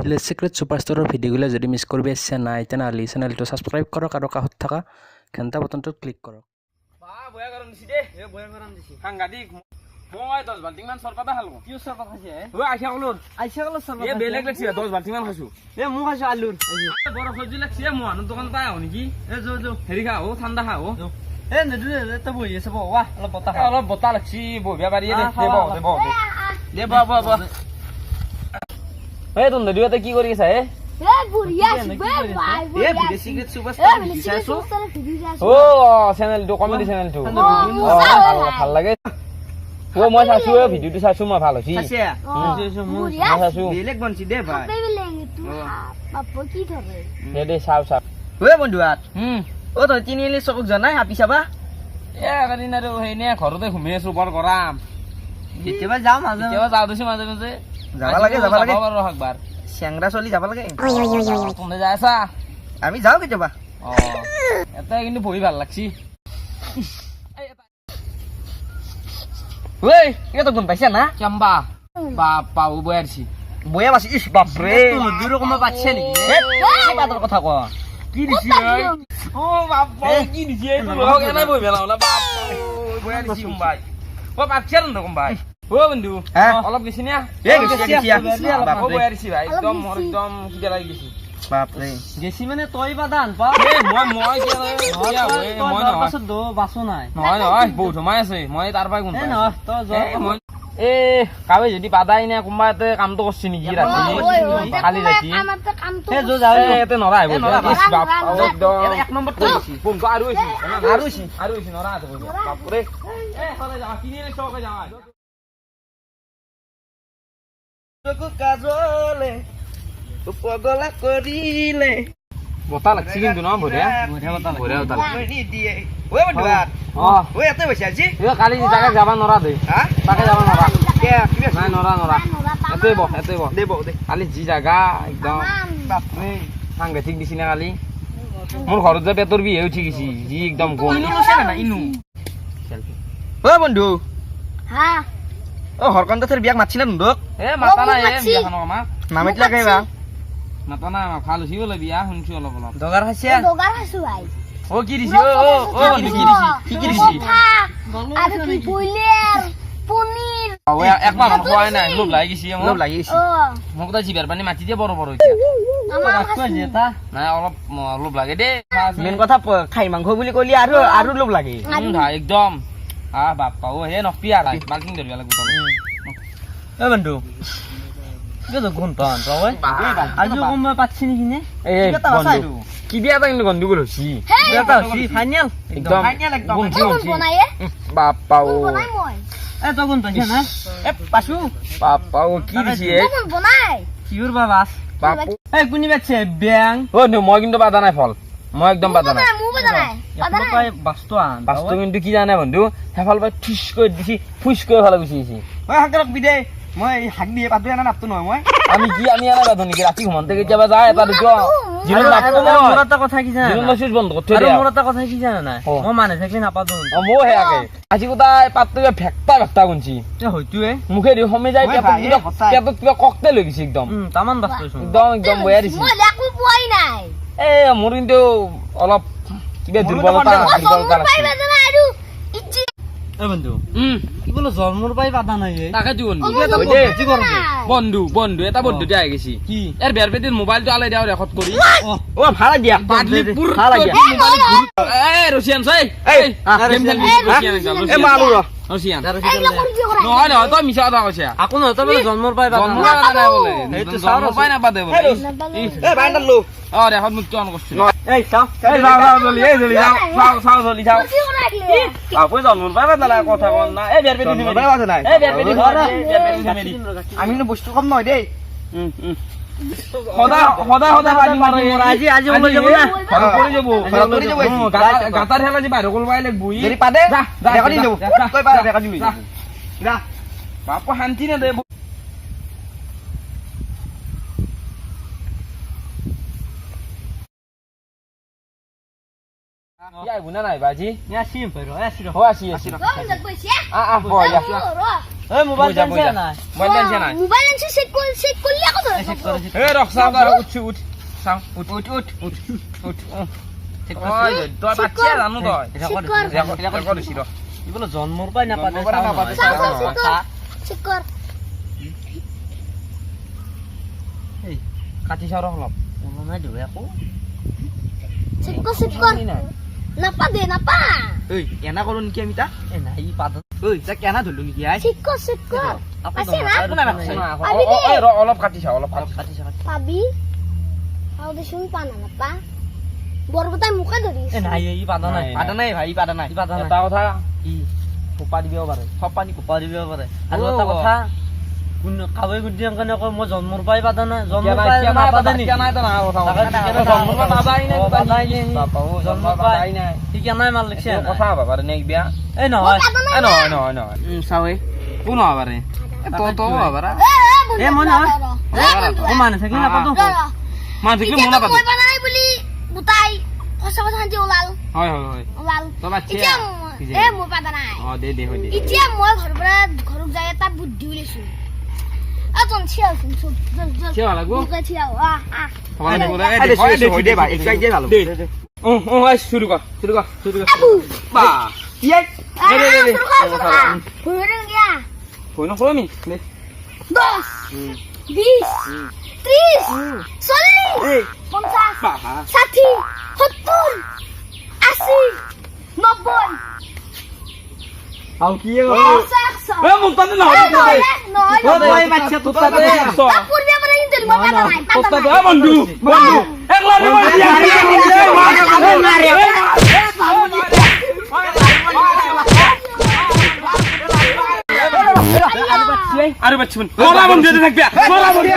Village secret সুপাৰষ্টাৰৰ ভিডিঅ'গুলো যদি miss কৰিব ইচ্ছা নাই তেনেহ'লে চেনেলটো ছাবস্ক্ৰাইব কৰক আৰু কাষত থকা ঘণ্টা বটনটোত ক্লিক কৰক। বয়া গৰম দিছি দে বয়া গৰম দিছি সাংঘাতিক মই 10 বাল্টিং মান চৰপাতা খালো কি চৰপাত খাইছে ও আইছা কলৰ চৰপাত এ বেলেগ লাগছি 10 বাল্টিং মান খাইছো এ মু খাইছো আলুৰ বড় সবজি লাগছি মু আনন্দ দোকান পাই আও নেকি এ যো হেৰি খা ও ঠাণ্ডা খা ও এ নেদু তো বহি আছে বৱা অলপ বতা লাগছি বহিবা পাৰি দে দে বৱা এ তুন দেউতে কি কৰি আছে এ এ বুঢ়িয়া ভাই এ ভিডিঅ সিক্ৰেট সুপাৰষ্টাৰ চাইছো ও চেনেলটো কমেডি চেনেলটো ভাল লাগে ও মই চাইছো ভিডিঅ'টো চাইছো মই ভাল হৈছে চাইছো বেলেগ বনছি দে ভাই বাপু কি ধৰে দে চাও ও বন্ধুৱাত ও তই তিনিলি চকুক জনাই হাপি চাবা এ কাদিন আৰু হেনে ঘৰতে ঘুমি আছো বৰ গৰম কেতিয়াবা যাও দেছি মাজে মাজে যাবা লাগে বাৰু একবাৰ চেংৰা চলি যাবা লাগে তুমি যাই আছা আমি যাও কেতিয়াবা এটা কিন্তু বহি ভাল লাগছি ওই এটা কোন পাইছা না চাম্বা বাপা ও বয়ারছি বয়া বাসি ইস বাপ রে দূর কমা পাচ্ছে নাকি এ বাদর কথা কো কি দিছি ওই ও বাপা কি দিছি এই লোক এনে বই মেলা না বাপ বয়ারছি ভাই ও পাচ্ছে না কম ভাই ও বন্ধু অলপ গেছি না এ গেছি বাপ বয়ারছি ভাই একদম কি লাগি গেছি বাপ রে গেছি মানে তই বাদান পা এ মই কি মই না পাছত দো বাসো নাই নহয় বহুত সময় আছে মই তাৰ পাই কোন ন তো এ কাবে যদি বাদাই না কোনবাতে কামটো করছি নেকি রাতি কালি রাতি এ যো যাও এতে নৰা আইব ইস বাপ একদম এক নম্বৰ তো গেছি ফোনটো আৰু হইছি নৰা আছে বাপ রে এ হলে যাও কিনে সকে যাও তোকো কাজলে উপগলা করিলে বতা লাগছি কিন্তু না বঢ়িয়া বতা ওই বন্ধুৱাত ওই এতে বসে আছি এ কালি জায়গা যাবা নৰা দে তাকে যাবা নৰা কে কি নাই নৰা এতে বহ দে কালি জি জায়গা একদম বাপৰে সাংঘাতিক দিছি না কালি মোৰ ঘৰত যে পেটৰ বিহে উঠি গেছি জি একদম গম ইনু ও বন্ধু হা ও হৰকান্তৰ বিয়াক মাতছি না বন্ধুক এ মাতা না এ বিয়াখন আমাক নামিত লাগাইবা মাতা না ভাল হইছি বলে বিয়া শুনছি অলপ দগাৰ খাইছো ভাই ও কি দিছি ও কি দিছি আৰু কি বইলাৰ পনীৰ ও একমাহ খোৱাই নাই লোভ লাগি গেছি মোক তা জিবাৰ পানী মাতি দিয়ে বড় বড় হইছে আমাৰ ৰাখবা জেতা নাই অলপ লোভ লাগে দে মেন কথা খাই মাংস বুলি কলি আৰু লোভ লাগে ভাই একদম বাপ্পা ও হে নপিয়া লাই মার্কিং ধরিবা লাগব তো এ বন্ধু কেতো কোন পান তই আজি কম পাচ্ছি নি কিনে এ বন্ধু কি বিয়া তা কিন্তু গন্ডগোল হইছি বিয়াটা হইছি ফাইনাল একদম বন্ধু বনায়ে বাপ্পা ও বনাই মই এ তো কোন পাইছ না এ পাছু বাপ্পা ও কি দিছি এ কোন বনাই কিউর বাবাস বাপু এ কোনি বাচ্ছে ব্যাং ও নো মই কিন্তু বাধা নাই ফল মই একদম বাধা নাই বাধা নাই বাস্তু কিন্তু কি জানে বন্ধু হেফাল পাই ঠুস করে দিছি ফুস করে ভালো গুছিয়েছি ওই হাক বিদে মই হাক দিয়ে পাতু না নাপতো নয় মই আমি আনা বাধা নাকি রাতি ঘুমতে কেতিয়াবা যায় এটা দুটো জীবন নাপতো মোর একটা কথা কি জানা জীবন সুইচ বন্ধ করতে দে মোর একটা কথা কি জানা না মই মানে থাকলে নাপাতো মো হে আকে আজি কোদাই পাতু ভেক্তা গুনছি এ হইতুয়ে মুখে দি হমে যায় পেটত কিবা ককটেল হৈ গিছি একদম তামান বাস্তু একদম বয়া দিছি মই দেখো পোৱাই নাই এ মোৰ কিন্তু অলপ কিবা দুৰ্বলতা লাগছে আৰু ইচ্ছি এ বন্ধু কি বলো জন্মৰ পাই বাধা নাই তাকে দি বন্ধু এটা বন্ধু দিয়া গেছি কি এর বের বেদিন মোবাইলটো আলাই দাও রেকর্ড করি ও ভাড়া দিয়া ভাড়া দিয়া এ রুশিয়ান সাই এ মালু রুশিয়ান নহয় তই মিছা কথা কৈছা আকো নহয় তই বলে জন্মৰ পাই বাধা নাই বলে এইটো জন্মৰ পাই না বাধে বলে এ বাইন্ডাৰ লো ৰেকৰ্ড মুক্ত অন কৰছি এই চাও জলি যাও আপু জন্মৰ পাই বাধা নাই কথা কোন না এ বের বেদিন বাধা নাই এ বের বেদিন আমি কিন্তু বস্তু কম নহয় দেই সদায় পানী মাৰে আজি ওলাই যাব না কৰি যাব গাতাৰ হেলা যি বাহিৰ কৰবাই লাগব যদি পাদে দেখা দি যাব তই পাৰা দেখা দিবি যা বাপ শান্তি না দে ইয়াই বুনা নাই বাজি ইয়া সিম পড়ো আসি ও আসি Ro, nag-voice ya? boy ya Ro. এই মোবাইল Boja, দেন boja. না mobil dan sana Mobile yang si kuliah ako to. rok sabar ut sang ut oi তোর বাচ্চা জানো তো Sikor. রেকর্ড দিছি র এগুলো জন্মর পাই না পাতে জন্মর পাই না পাতে। Sikor. Sikor. এই কাটি সার হলপ কোনো নাই দিও একো Sikor. Napa deh, napa? এই এনা করুন কি আমি তা এ নাই পাত ওই যা কেনা ধরলু নাকি আই Sikor. আপনি Masih তো na? কোনা বাক্স Abi deh. ওই অলপ কাটি সাও অলপ কাটি কাটি সাকা Pabi. Ako di sumpa na napa. Baru tayo muka dari. এ নাই এই পাতা নাই পাটা নাই ভাই পাটা নাই এই পাতা নাই এটা কথা কি কোপা দিবেও পারে সব পানি কোপা দিব পারে আৰু এটা কথা কোন কাবৈ গুদি অংকনে কয় মই জন্মৰ পাই পাতা নাই জন্মৰ পাই না পাতা নি নাই তো না কথা জন্ম বাবাই নাই বাবা ও জন্ম বাবাই নাই ঠিক নাই মাল লিখছে কথা বাবা নেক বিয়া এই নহয় নহয় সাৱে কোন বাবারে তো তো বাবারা Bunda. Eh, mana? Bunda. ও মানে থাকি না পাতো মা দেখলে Iti মনা ako পাতে mo pa na buli butay. Kosa hanji ulal. হয় হয় হয় Ulal. তো বাচ্চা Iti ang mo pa na. অ দে হয় দে Iti ang mo ঘরক যায় তা বুদ্ধি উলিছো। আতন ছিয়াও শুনছো। ছিয়া লাগবো? বুকা ছিয়াও। সবাই বলে এই দে ভাই একাই দে ভালো দে ও শুরু কর Abu. বা ইয়ে দে Purung ya. কইনো কমি দে 2 20 30 40 এই 50 বা 60 70 80 90 আও কি এ Sakso. এ মুক্তাতে না No, ওই বাচ্চা তোতা দে Tapur dia pernah intel mau pada naik তোতা pada দে বন্ধু একলা দে আরে বাচ্চা মোরা বন্ধু থাকবে মোরা বন্ধু